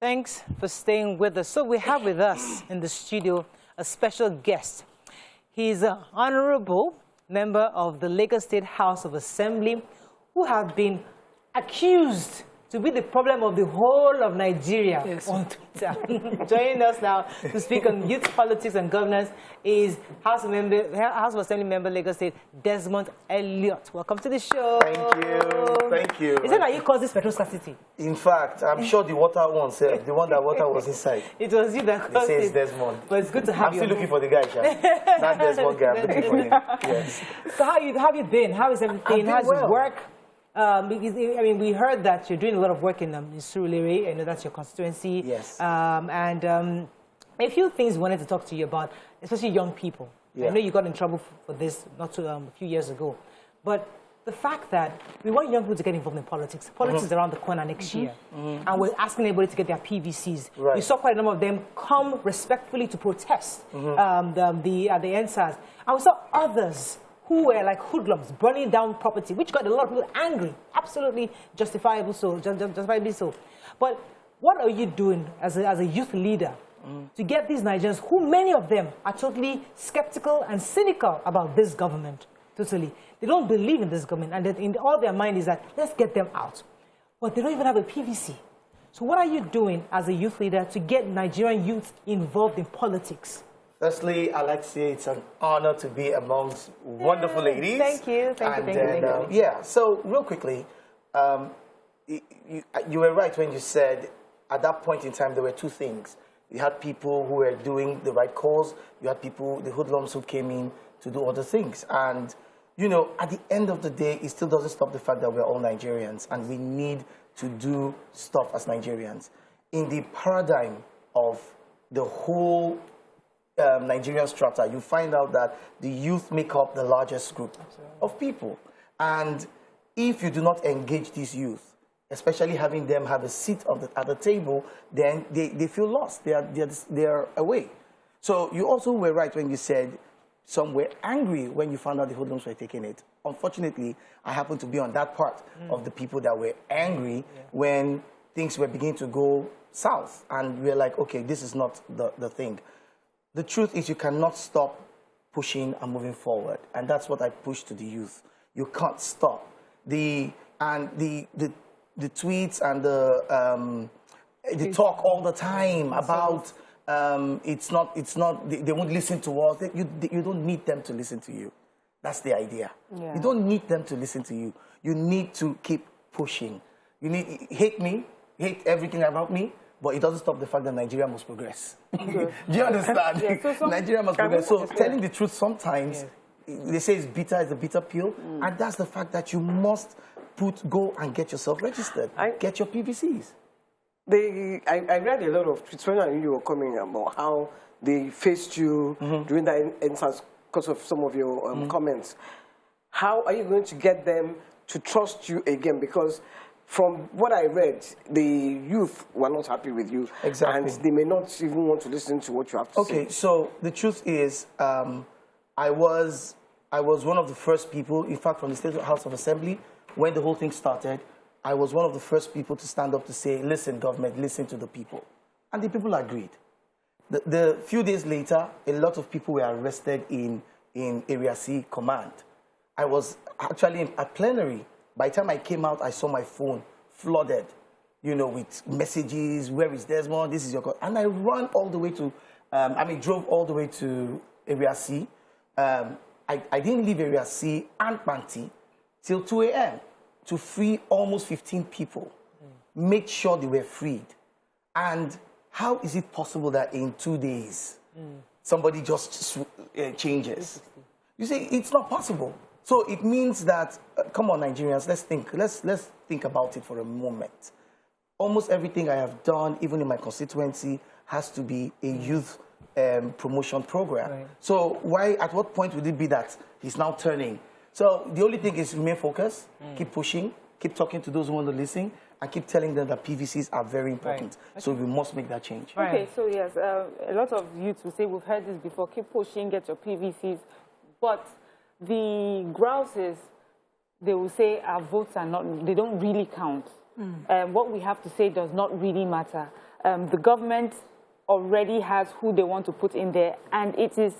Thanks for staying with us. So we have with us in the studio a special guest. He's an honorable member of the Lagos State House of Assembly who have been accused to be the problem of the whole of Nigeria on Twitter. Joining us now to speak on youth politics and governance is House of Assembly member Lagos State, Desmond Elliot. Welcome to the show. Thank you. Thank you. Is it that you caused this petrol scarcity? In fact, I'm sure the water one, the one that water was inside. It was you that caused it. It says Desmond. But it's good to have you. I'm still looking for the guy, That Desmond guy, I'm looking for him. Yes. So how have you been? How is everything? How's work? Because, I mean, we heard that you're doing a lot of work in Surulere. I know that's your constituency. Yes. A few things we wanted to talk to you about, especially young people. Yeah. I know you got in trouble for this a few years ago. But the fact that we want young people to get involved in politics. Politics is around the corner next year. And we're asking everybody to get their PVCs. Right. We saw quite a number of them come respectfully to protest the EndSars. And we saw others who were like hoodlums, burning down property, which got a lot of people angry. Absolutely justifiably so. But what are you doing as a youth leader to get these Nigerians, who many of them are totally skeptical and cynical about this government, totally. They don't believe in this government, and in all their mind is that, let's get them out. But they don't even have a PVC. So what are you doing as a youth leader to get Nigerian youth involved in politics? Firstly, I'd like to say it's an honor to be amongst wonderful ladies. Thank you. Thank you. Yeah, so real quickly, you were right when you said at that point in time there were two things. You had people who were doing the right cause. You had people, the hoodlums, who came in to do other things. And, you know, at the end of the day, it still doesn't stop the fact that we're all Nigerians and we need to do stuff as Nigerians. In the paradigm of the whole Nigerian strata, you find out that the youth make up the largest group of people. And if you do not engage these youth, especially having them have a seat at the table, then they feel lost. They are away. So you also were right when you said some were angry when you found out the hoodlums were taking it. Unfortunately, I happen to be on that part of the people that were angry when things were beginning to go south. And we're like, okay, this is not the thing. The truth is you cannot stop pushing and moving forward. And that's what I push to the youth. You can't stop. The tweets and the talk all the time about they won't listen to us. You don't need them to listen to you. That's the idea. Yeah. You don't need them to listen to you. You need to keep pushing. You need hate me, hate everything about me, but it doesn't stop the fact that Nigeria must progress. Do you understand? Yeah, so Nigeria must progress. So telling the truth sometimes, they say it's bitter, it's a bitter pill, and that's the fact that you must go and get yourself registered, get your PVCs. I read a lot of tweets when I knew you were coming about how they faced you during the EndSars because of some of your comments. How are you going to get them to trust you again? Because from what I read, the youth were not happy with you. Exactly. And they may not even want to listen to what you have to say. Okay, so the truth is, I was one of the first people, in fact, from the State House of Assembly, when the whole thing started, I was one of the first people to stand up to say, listen, government, listen to the people. And the people agreed. The few days later, a lot of people were arrested in Area C Command. I was actually at plenary. By the time I came out, I saw my phone flooded, you know, with messages, where is Desmond, this is your call. And I ran all the way to, drove all the way to Area C. I didn't leave Area C and Panti till 2 a.m. to free almost 15 people, make sure they were freed. And how is it possible that in 2 days, somebody just changes? You say, it's not possible. So it means that, come on, Nigerians, let's think about it for a moment. Almost everything I have done, even in my constituency, has to be a youth promotion program. Right. So at what point would it be that he's now turning? So the only thing is remain focused, keep pushing, keep talking to those who want to listen, and keep telling them that PVCs are very important. Right. Okay. So we must make that change. Okay, so yes, a lot of youth will say, we've heard this before, keep pushing, get your PVCs. But the grouse is, they will say our votes are not, they don't really count. What we have to say does not really matter. the government already has who they want to put in there, and it is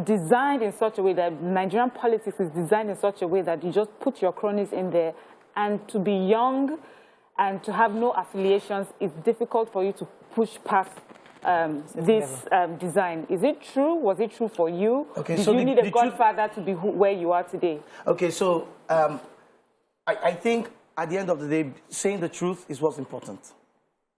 designed in such a way that Nigerian politics is designed in such a way that you just put your cronies in there, and to be young and to have no affiliations, it's difficult for you to push past this design. Is it true? Was it true for you? Okay, Did so you need a godfather to be where you are today? Okay, so I think at the end of the day, saying the truth is what's important.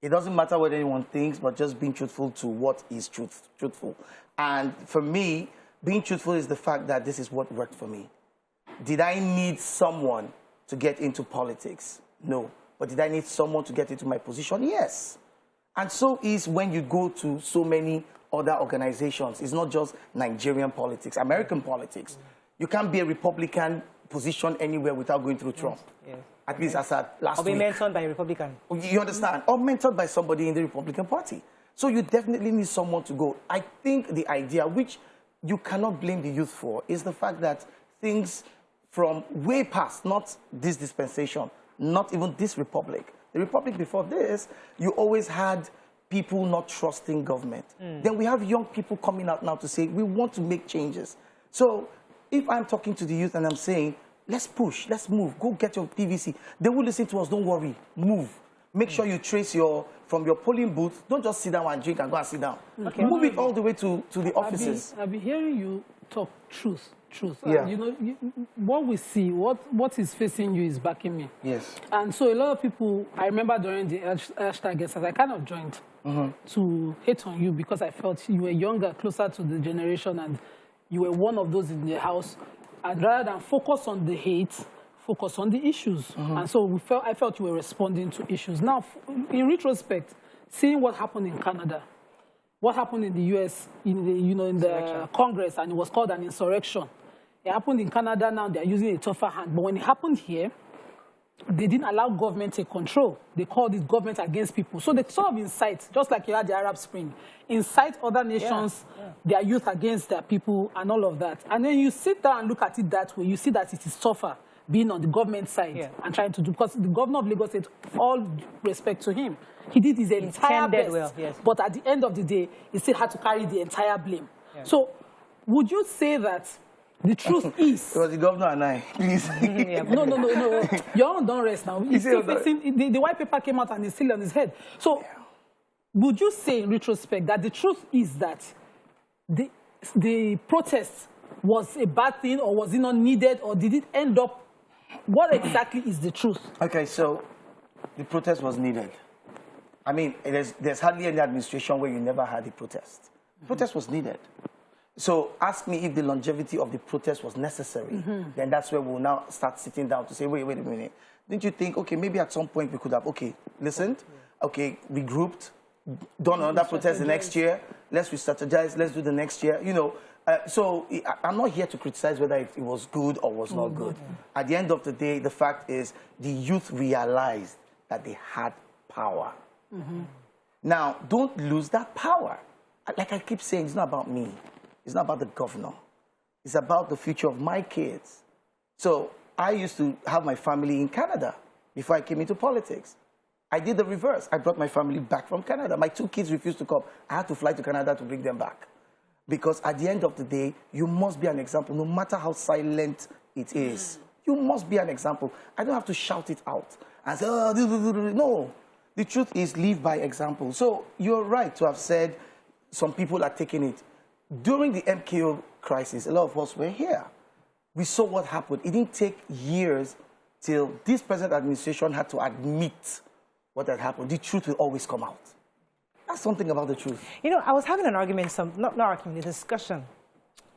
It doesn't matter what anyone thinks, but just being truthful to what is truthful. And for me, being truthful is the fact that this is what worked for me. Did I need someone to get into politics? No. But did I need someone to get into my position? Yes. And so is when you go to so many other organizations. It's not just Nigerian politics, American politics. You can't be a Republican position anywhere without going through Trump. Yes. At least as at last week. Or be mentored by a Republican. You understand? Or mentored by somebody in the Republican Party. So you definitely need someone to go. I think the idea, which you cannot blame the youth for, is the fact that things from way past, not this dispensation, not even this republic. The republic before this, you always had people not trusting government. Then we have young people coming out now to say, we want to make changes. So if I'm talking to the youth and I'm saying, let's push, let's move, go get your PVC. They will listen to us, don't worry, move. Make sure you trace from your polling booth, don't just sit down and drink and go and sit down. Okay. Move it all the way to the offices. I've been hearing you talk truth. Yeah. You know, what we see, what is facing you is backing me. Yes. And so a lot of people, I remember during the hashtag EndSars, I kind of joined to hate on you because I felt you were younger, closer to the generation, and you were one of those in the house. And rather than focus on the hate, focus on the issues. And so I felt you were responding to issues. Now, in retrospect, seeing what happened in Canada, what happened in the U.S., in the Congress, and it was called an insurrection. It happened in Canada now, they're using a tougher hand. But when it happened here, they didn't allow government to take control. They called it government against people. So they sort of incite, just like you had the Arab Spring, incite other nations, their youth against their people and all of that. And then you sit down and look at it that way, you see that it is tougher being on the government side and trying to do, because the governor of Lagos said, all respect to him, he did his entire best, but at the end of the day, he still had to carry the entire blame. So would you say that the truth is... It was the governor and I, please. No. Your own don't rest now. He's still facing, the white paper came out and it's still on his head. So would you say in retrospect that the truth is that the protest was a bad thing, or was it not needed, or did it end up... What exactly is the truth? Okay, so the protest was needed. I mean, there's hardly any administration where you never had a protest. Protest was needed. So ask me if the longevity of the protest was necessary. Then that's where we'll now start sitting down to say, wait a minute. Didn't you think, okay, maybe at some point we could have, okay, listened, okay, regrouped, done another protest the next year, let's re-strategize, let's do the next year, you know. So I'm not here to criticize whether it was good or was not good. At the end of the day, the fact is the youth realized that they had power. Now, don't lose that power. Like I keep saying, it's not about me. It's not about the governor. It's about the future of my kids. So I used to have my family in Canada before I came into politics. I did the reverse. I brought my family back from Canada. My 2 kids refused to come. I had to fly to Canada to bring them back. Because at the end of the day, you must be an example, no matter how silent it is. You must be an example. I don't have to shout it out and say, oh, no. The truth is, live by example. So you're right to have said some people are taking it. During the MKO crisis, a lot of us were here. We saw what happened. It didn't take years till this present administration had to admit what had happened. The truth will always come out. That's something about the truth. You know, I was having an argument, not argument, a discussion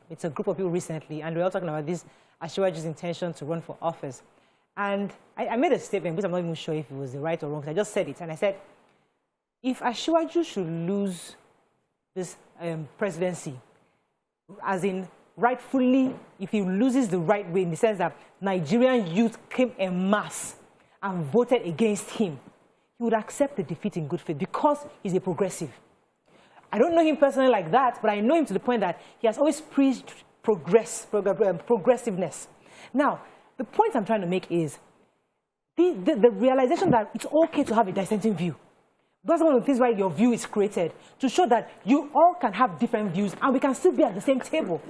with a group of people recently, and we were all talking about this Asiwaju's intention to run for office. And I made a statement, because I'm not even sure if it was the right or wrong, I just said it, and I said, if Asiwaju should lose this presidency, as in rightfully, if he loses the right way, in the sense that Nigerian youth came en masse and voted against him, he would accept the defeat in good faith because he's a progressive. I don't know him personally like that, but I know him to the point that he has always preached progressiveness. Now, the point I'm trying to make is the realization that it's okay to have a dissenting view. That's one of the things why your view is created, to show that you all can have different views and we can still be at the same table.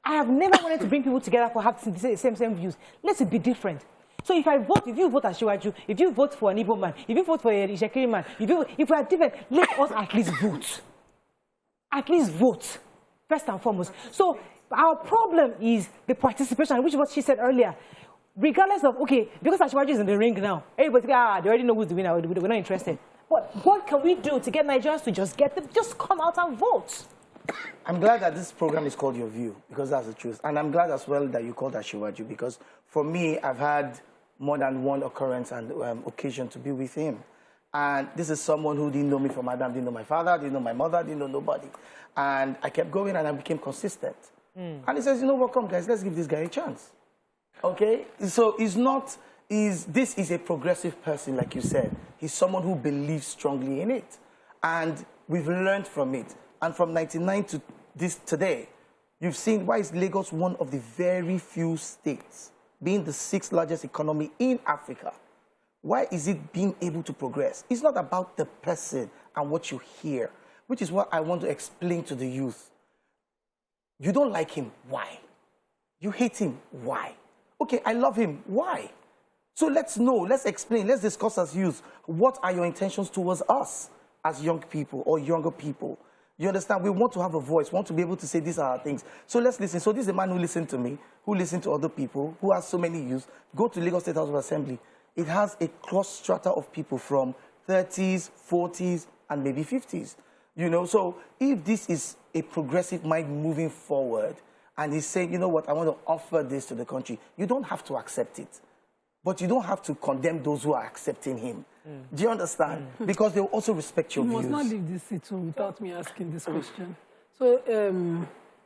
I have never wanted to bring people together for having the same views. Let's be different. So if you vote as Shiwaju, if you vote for an Igbo man, if you vote for a Ishekiri man, if we are different, let us at least vote. At least vote, first and foremost. So our problem is the participation, which is what she said earlier. Regardless of, okay, because Shiwaju is in the ring now, everybody, they already know who's the winner, we're not interested. But what can we do to get Nigerians to just come out and vote? I'm glad that this program is called Your View, because that's the truth. And I'm glad as well that you called that Shiwaju, because for me, I've had more than one occurrence and occasion to be with him. And this is someone who didn't know me from Adam, didn't know my father, didn't know my mother, didn't know nobody. And I kept going and I became consistent. And he says, you know what, come guys, let's give this guy a chance. Okay? So this is a progressive person, like you said. He's someone who believes strongly in it. And we've learned from it. And from 99 to today, you've seen why is Lagos one of the very few states, being the 6th largest economy in Africa. Why is it being able to progress? It's not about the person and what you hear, which is what I want to explain to the youth. You don't like him, why? You hate him, why? Okay, I love him, why? So let's know, let's explain, let's discuss as youth. What are your intentions towards us as young people or younger people? You understand? We want to have a voice, want to be able to say these are our things. So let's listen. So this is a man who listened to me, who listened to other people, who has so many youth. Go to Lagos State House of Assembly. It has a cross strata of people from 30s, 40s, and maybe 50s. You know, so if this is a progressive mind moving forward, and he's saying, you know what, I want to offer this to the country, you don't have to accept it. But you don't have to condemn those who are accepting him. Do you understand? Because they will also respect your views. You must not leave this seat without me asking this question. So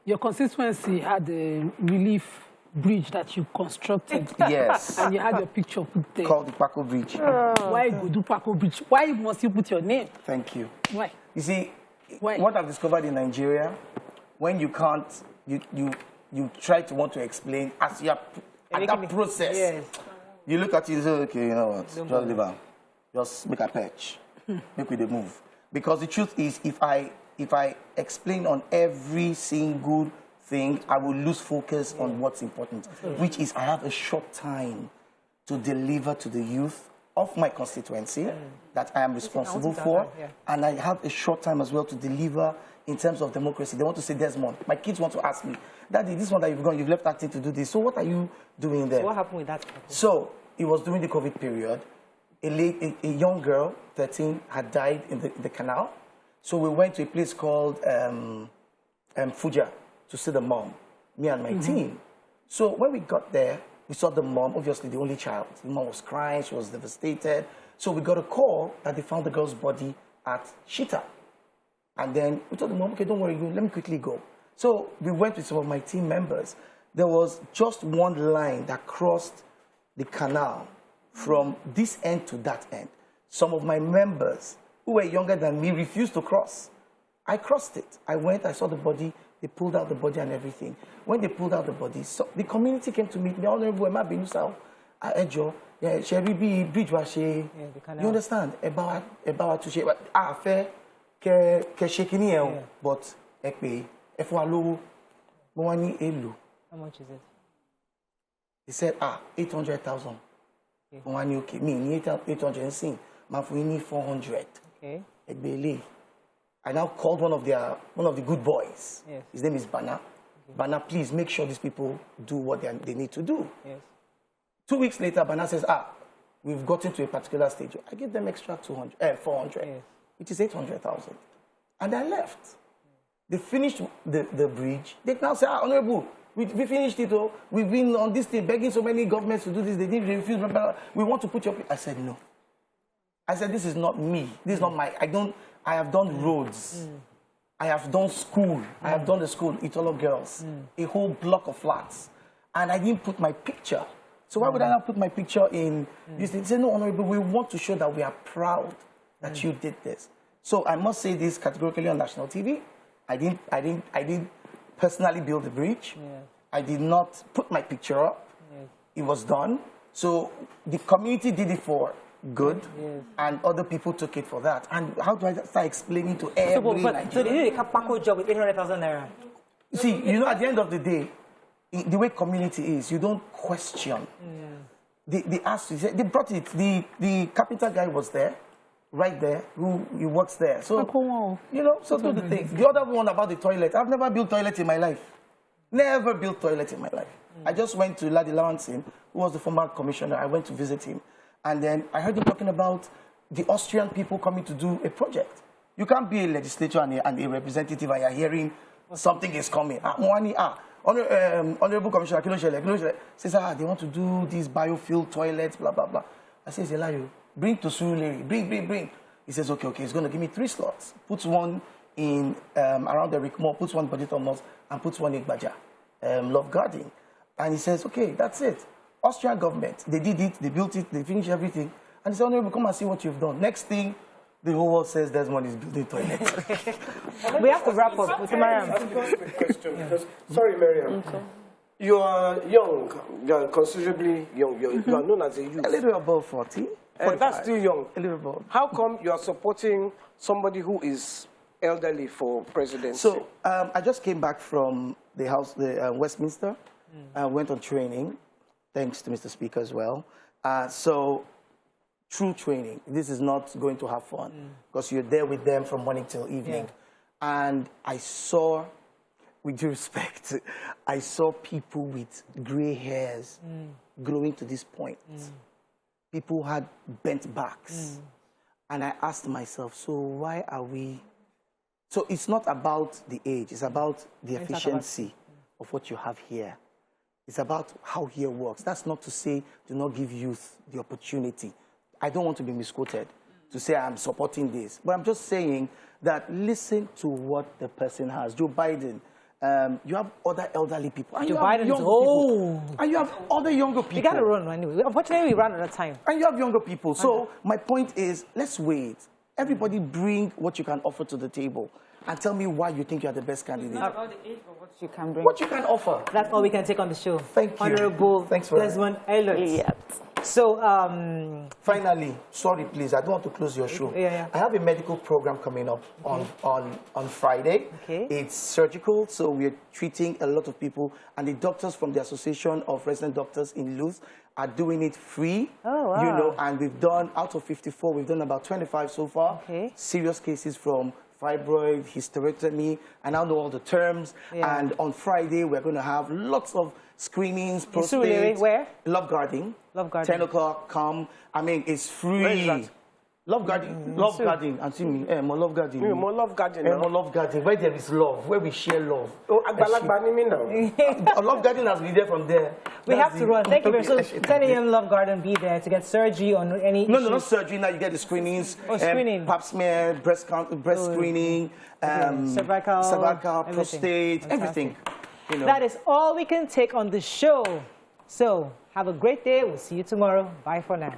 your constituency had a relief bridge that you constructed. Yes. And you had your picture put there. Called the Paco Bridge. Why go do Paco Bridge? Why must you put your name? Thank you. Why? You see, Why? what I've discovered in Nigeria, when you can't, you try to want to explain as you are at that process. Yes. You look at it and say, okay, you know what, just leave out. Just make a patch, make with the move. Because the truth is, if I explain on every single thing, I will lose focus on what's important, which is I have a short time to deliver to the youth of my constituency that I am responsible for, and I have a short time as well to deliver in terms of democracy. They want to say, Desmond, my kids want to ask me, Daddy, this one that you've gone, you've left acting to do this, so what are you doing there? So what happened with that? So it was during the COVID period. A young girl, 13, had died in the canal. So we went to a place called Fuja to see the mom, me and my team. So when we got there, we saw the mom, obviously the only child. The mom was crying, she was devastated. So we got a call that they found the girl's body at Shita. And then we told the mom, okay, don't worry, let me quickly go. So we went with some of my team members. There was just one line that crossed the canal from this end to that end. Some of my members who were younger than me refused to cross. I crossed it. I went, I saw the body, they pulled out the body and everything. When they pulled out the body, so the community came to meet me. Honorable Emma Benusa, Ejo, Sherry Bridge was she. You understand? About to share. Fair, but if we low, money elu. How much is it? He said, 800,000. Okay. Me, 800, man, for need 400. Okay. I now called one of the good boys. Yes. His name is Bana. Okay. Bana, please make sure these people do what they need to do. Yes. 2 weeks later, Bana says, we've gotten to a particular stage. I give them extra 400, yes. Which is 800,000. And I left. They finished the bridge. They now say, Honorable, we finished it all. We've been on this thing begging so many governments to do this. They didn't refuse. We want to put your... I said, no. I said, this is not me. This is not my... I have done roads. I have done school. I have done the school, Itolo Girls. A whole block of flats. And I didn't put my picture. So why would I not put my picture in... They said, no, Honorable, we want to show that we are proud that you did this. So I must say this categorically on national TV. I didn't personally build the bridge. Yes. I did not put my picture up. Yes. It was done. So the community did it for good, and other people took it for that. And how do I start explaining to every So they did a Kapako job with 800,000 naira. See, you know, at the end of the day, the way community is, you don't question. They asked, they brought it. The capital guy was there, right there, he works there. So, you know, so do the things. The other one about the toilet, I've never built toilet in my life. Never built toilet in my life. I just went to Ladi Lawansin, who was the former commissioner. I went to visit him. And then I heard him talking about the Austrian people coming to do a project. You can't be a legislator and a representative and you're hearing something is coming. Honorable Commissioner Kilo says, they want to do these biofuel toilets, blah, blah, blah. I say, Elayo, bring to Surulere, bring. He says, okay, he's going to give me 3 slots. Puts one in around the Rick Mall, puts one in Thomas, and puts one in Baja, Love Garden. And he says, okay, that's it. Austrian government, they did it, they built it, they finished everything. And he said, Honorable, come and see what you've done. Next thing, the whole world says Desmond is building toilets. We have to wrap up with Mariam. Sorry, Mariam. You are young. You are considerably young. You are known as a youth. A little above 40. That's still young. A little above. How come you are supporting somebody who is elderly for presidency? So I just came back from the House, Westminster. I went on training, thanks to Mr. Speaker as well. So true training. This is not going to have fun because you're there with them from morning till evening. And I saw, with due respect, I saw people with gray hairs growing to this point. People had bent backs. And I asked myself, so why are we... So it's not about the age, it's about the efficiency of what you have here. It's about how here works. That's not to say do not give youth the opportunity. I don't want to be misquoted to say I'm supporting this. But I'm just saying that listen to what the person has. Joe Biden, you have other elderly people. And Joe you have Biden young is people. And you have other younger people. We got to run anyway. Unfortunately, we ran out of time. And you have younger people. So my point is, let's wait. Everybody bring what you can offer to the table and tell me why you think you're the best candidate. Not about the age, but what you can bring. What you can offer. That's all we can take on the show. Thank you. Honorable Desmond Elliot. So, finally, sorry, please, I don't want to close your show. I have a medical program coming up on Friday. It's surgical, so we're treating a lot of people, and the doctors from the Association of Resident Doctors in Luz are doing it free. Oh, wow. You know, and we've done, out of 54, we've done about 25 so far. Serious cases from fibroid, hysterectomy, and I know all the terms. And on Friday, we're going to have lots of screenings, prostate. Where? Love Garden. Love Garden. 10 o'clock, come. I mean, it's free. Where is that? Love Garden. Love Garden. And see me. More Love Garden. More Love Garden. More Love Garden. Where there is love. Where we share love. Oh, now. Love Garden has been there from there. We have to run. Thank you very much. So 10 a.m. Love Garden, be there to get surgery on any No, not surgery. Now you get the screenings. Screening. Pap smear, breast screening, cervical, prostate, everything. You know. That is all we can take on the show. So have a great day. We'll see you tomorrow. Bye for now.